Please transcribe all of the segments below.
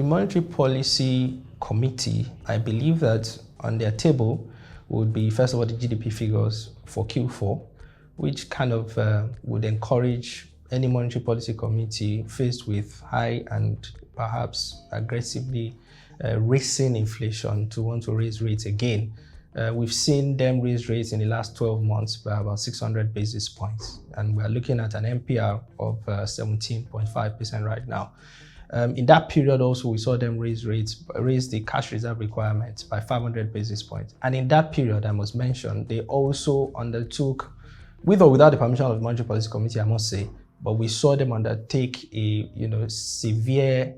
The Monetary Policy Committee, I believe that on their table would be, first of all, the GDP figures for Q4, which kind of would encourage any monetary policy committee faced with high and perhaps aggressively raising inflation to want to raise rates again. We've seen them raise rates in the last 12 months by about 600 basis points, and we're looking at an MPR of 17.5% right now. In that period also, we saw them raise the cash reserve requirements by 500 basis points. And in that period, I must mention, they also undertook, with or without the permission of the Monetary Policy Committee, I must say, but we saw them undertake a severe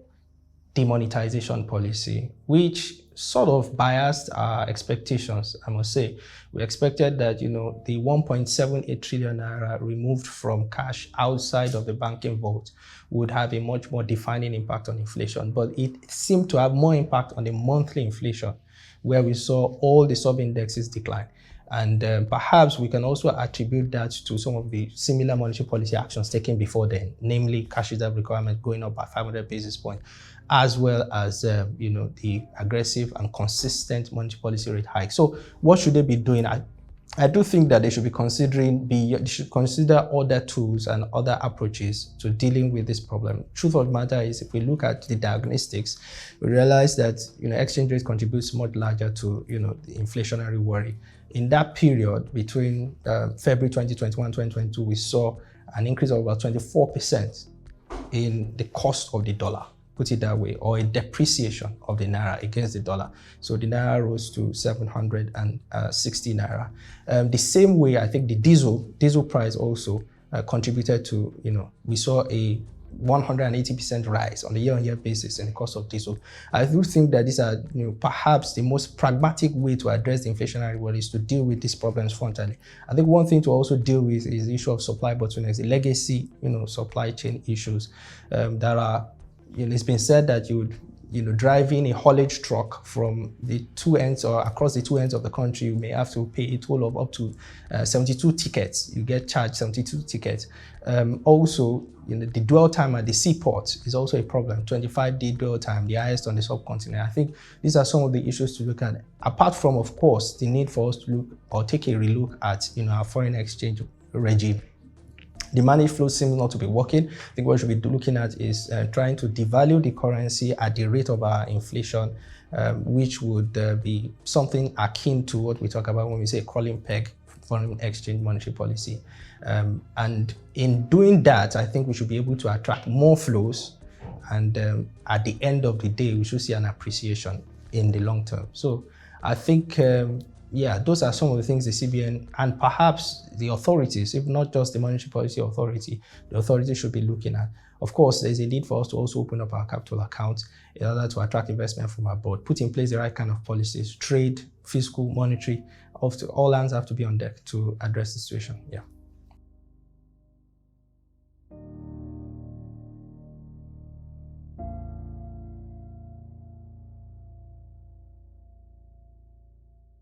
demonetization policy, which sort of biased our expectations, I must say. We expected that, the 1.78 trillion naira removed from cash outside of the banking vault would have a much more defining impact on inflation, but it seemed to have more impact on the monthly inflation, where we saw all the sub-indexes decline. And perhaps we can also attribute that to some of the similar monetary policy actions taken before then, namely cash reserve requirement going up by 500 basis points, as well as the aggressive and consistent monetary policy rate hike. So what should they be doing? I do think that they should be they should consider other tools and other approaches to dealing with this problem. Truth of the matter is, if we look at the diagnostics, we realize that exchange rate contributes much larger to the inflationary worry. In that period between February 2021 2022, we saw an increase of about 24% in the cost of the dollar, put it that way, or a depreciation of the naira against the dollar. So the naira rose to 760 naira. The same way, I think the diesel price also contributed to, we saw a 180% rise on a year-on-year basis in the cost of diesel. I do think that these are perhaps the most pragmatic way to address the inflationary worry is to deal with these problems frontally. I think one thing to also deal with is the issue of supply bottlenecks, the legacy supply chain issues that are, it's been said that you would driving a haulage truck from the two ends or across the two ends of the country, you may have to pay a total of up to 72 tickets. You get charged 72 tickets. Also, the dwell time at the seaport is also a problem. 25-day dwell time, the highest on the subcontinent. I think these are some of the issues to look at. Apart from, of course, the need for us to look or take a relook at our foreign exchange regime. The managed flow seems not to be working. I think what we should be looking at is trying to devalue the currency at the rate of our inflation, which would be something akin to what we talk about when we say crawling peg foreign exchange monetary policy. And in doing that, I think we should be able to attract more flows. And at the end of the day, we should see an appreciation in the long term. So I think those are some of the things the CBN and perhaps the authorities, if not just the Monetary Policy Authority, the authority should be looking at. Of course, there's a need for us to also open up our capital accounts in order to attract investment from abroad, put in place the right kind of policies, trade, fiscal, monetary, all hands have to be on deck to address the situation. Yeah.